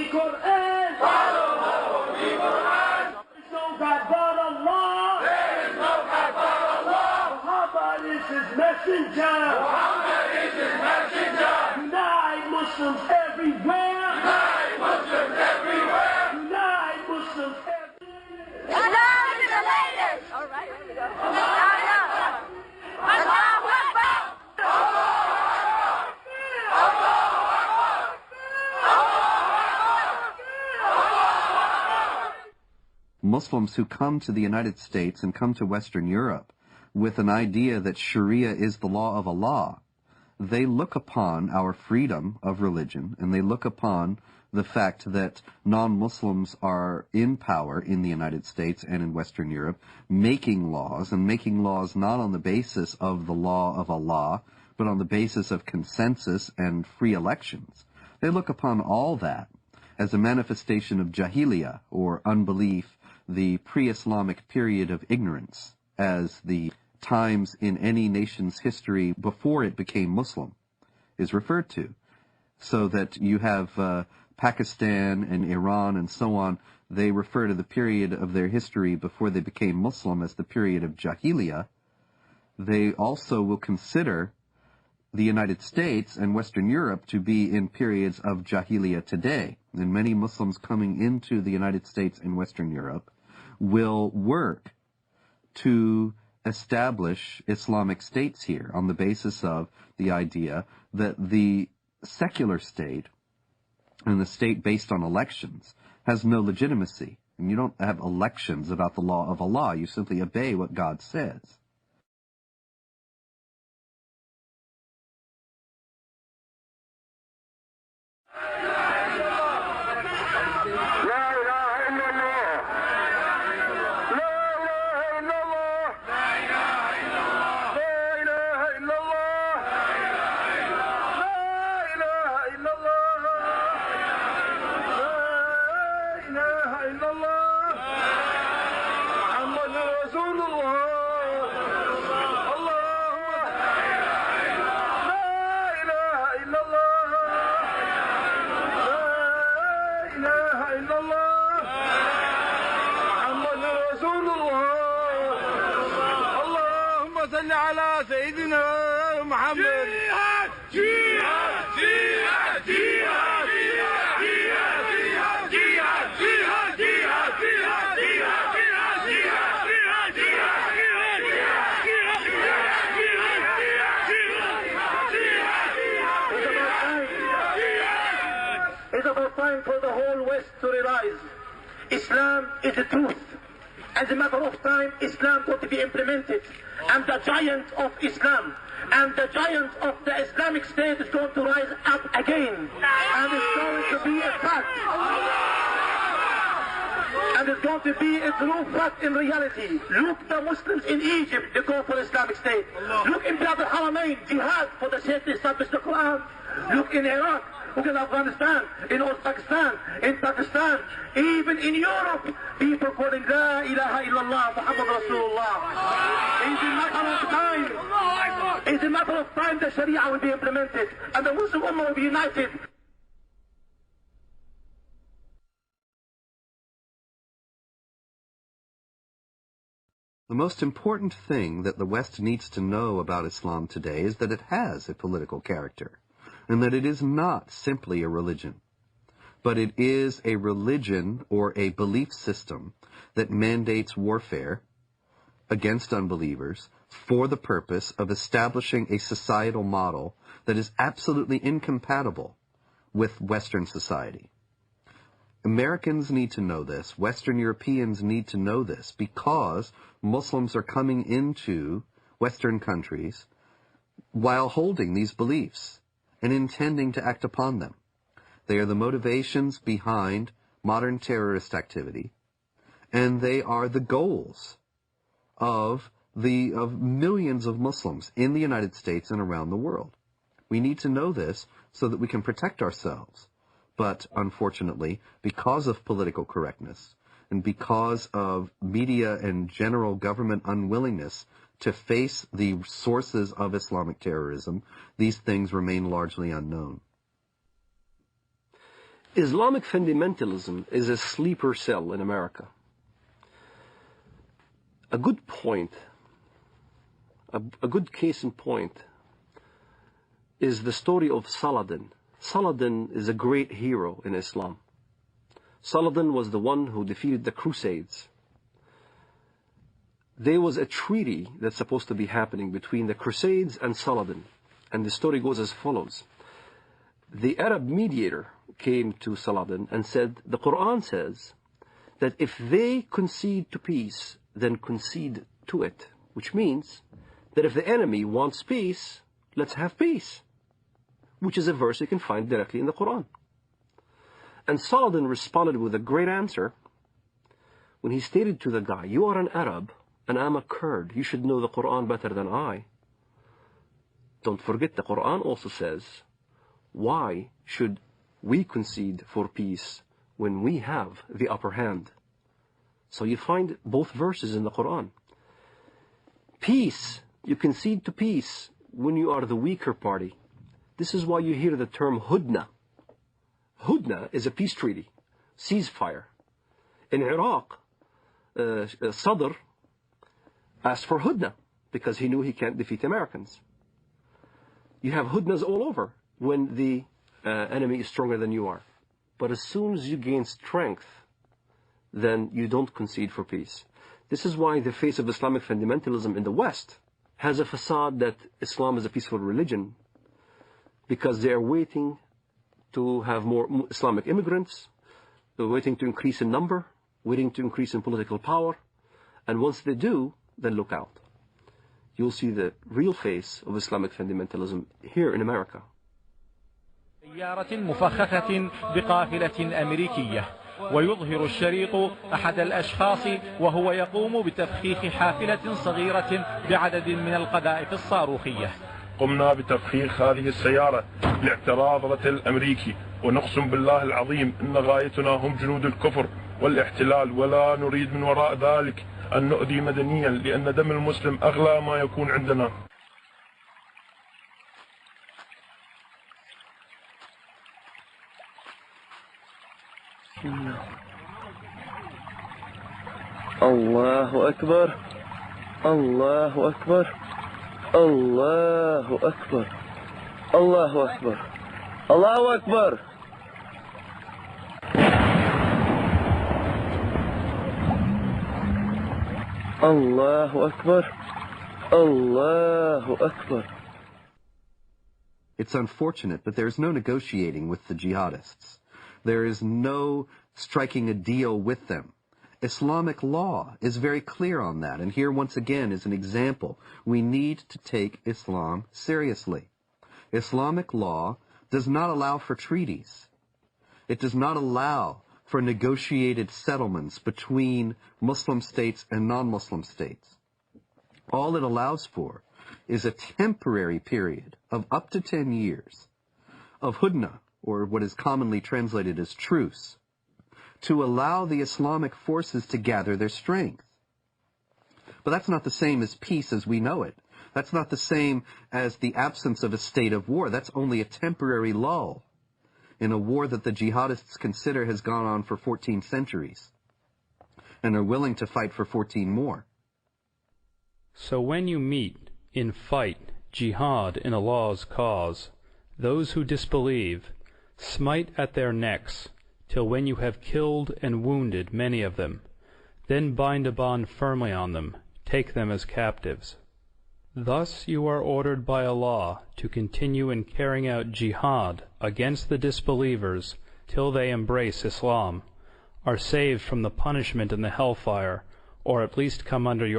Quran. Follow the Holy Quran. There is no God but Allah. There is no God but Allah. Muhammad is his messenger. Muhammad is his messenger. Unite Muslims everywhere. Unite Muslims everywhere. Unite Muslims everywhere. Islam is the latest. All right, here we go. Allahu Akbar. Muslims who come to the United States and come to Western Europe with an idea that Sharia is the law of Allah, they look upon our freedom of religion, and they look upon the fact that non-Muslims are in power in the United States and in Western Europe, making laws, and making laws not on the basis of the law of Allah, but on the basis of consensus and free elections. They look upon all that as a manifestation of jahiliyyah, or unbelief, the pre-Islamic period of ignorance, as the times in any nation's history before it became Muslim is referred to. So that you have Pakistan and Iran and so on, they refer to the period of their history before they became Muslim as the period of jahiliyyah. They also will consider the United States and Western Europe to be in periods of jahiliyyah today. And many Muslims coming into the United States and Western Europe will work to establish Islamic states here on the basis of the idea that the secular state and the state based on elections has no legitimacy. And you don't have elections about the law of Allah. You simply obey what God says. For the whole West to realize Islam is the truth. As a matter of time, Islam going to be implemented, and the giant of Islam and the giant of the Islamic State is going to rise up again, and it's going to be a fact, and it's going to be a true fact in reality. Look, the Muslims in Egypt, they go for Islamic State. Look in Bilad al-Haramain, jihad for the sake to establish the Quran. Look in Iraq. Look in Afghanistan, in Uzbekistan, in Pakistan, even in Europe, people calling La ilaha illallah, Muhammad Rasulullah. It's a matter of time. It's a matter of time the Sharia will be implemented, and the Muslim Ummah will be united. The most important thing that the West needs to know about Islam today is that it has a political character, and that it is not simply a religion, but it is a religion or a belief system that mandates warfare against unbelievers for the purpose of establishing a societal model that is absolutely incompatible with Western society. Americans need to know this. Western Europeans need to know this, because Muslims are coming into Western countries while holding these beliefs and intending to act upon them. They are the motivations behind modern terrorist activity, and they are the goals of millions of Muslims in the United States and around the world. We need to know this so that we can protect ourselves. But unfortunately, because of political correctness and because of media and general government unwillingness to face the sources of Islamic terrorism, these things remain largely unknown. Islamic fundamentalism is a sleeper cell in America. A good point, a good case in point, is the story of Saladin. Saladin is a great hero in Islam. Saladin was the one who defeated the Crusades. There was a treaty that's supposed to be happening between the Crusades and Saladin. And the story goes as follows. The Arab mediator came to Saladin and said, the Quran says that if they concede to peace, then concede to it. Which means that if the enemy wants peace, let's have peace. Which is a verse you can find directly in the Quran. And Saladin responded with a great answer when he stated to the guy, you are an Arab and I'm a Kurd. You should know the Quran better than I. Don't forget the Quran also says, why should we concede for peace when we have the upper hand? So you find both verses in the Quran. Peace, you concede to peace when you are the weaker party. This is why you hear the term Hudna. Hudna is a peace treaty, ceasefire. In Iraq, Sadr asked for Hudna because he knew he can't defeat Americans. You have Hudnas all over when the enemy is stronger than you are. But as soon as you gain strength, then you don't concede for peace. This is why the face of Islamic fundamentalism in the West has a facade that Islam is a peaceful religion, because they are waiting to have more Islamic immigrants, they're waiting to increase in number, waiting to increase in political power, and once they do, then look out. You'll see the real face of Islamic fundamentalism here in America. سيارة مفخخة بقافلة أمريكية، ويظهر الشريط أحد الأشخاص وهو يقوم بتفخيخ حافلة صغيرة بعدد من القذائف الصاروخية. قمنا بتفخيخ هذه السيارة لاعتراض رتل الأمريكي، ونقسم بالله العظيم أن غايتنا هم جنود الكفر والاحتلال، ولا نريد من وراء ذلك أن نؤذي مدنيا، لأن دم المسلم أغلى ما يكون عندنا. الله أكبر الله أكبر الله أكبر الله أكبر الله أكبر الله أكبر الله أكبر. It's unfortunate, but there is no negotiating with the jihadists. There is no striking a deal with them. Islamic law is very clear on that, and here once again is an example. We need to take Islam seriously. Islamic law does not allow for treaties. It does not allow for negotiated settlements between Muslim states and non-Muslim states. All it allows for is a temporary period of up to 10 years of hudna, or what is commonly translated as truce, to allow the Islamic forces to gather their strength. But that's not the same as peace as we know it. That's not the same as the absence of a state of war. That's only a temporary lull in a war that the jihadists consider has gone on for 14 centuries and are willing to fight for 14 more. So when you meet in fight, jihad in Allah's cause, those who disbelieve, smite at their necks, till when you have killed and wounded many of them, then bind a bond firmly on them, take them as captives. Thus you are ordered by Allah to continue in carrying out jihad against the disbelievers till they embrace Islam, are saved from the punishment in the hellfire, or at least come under your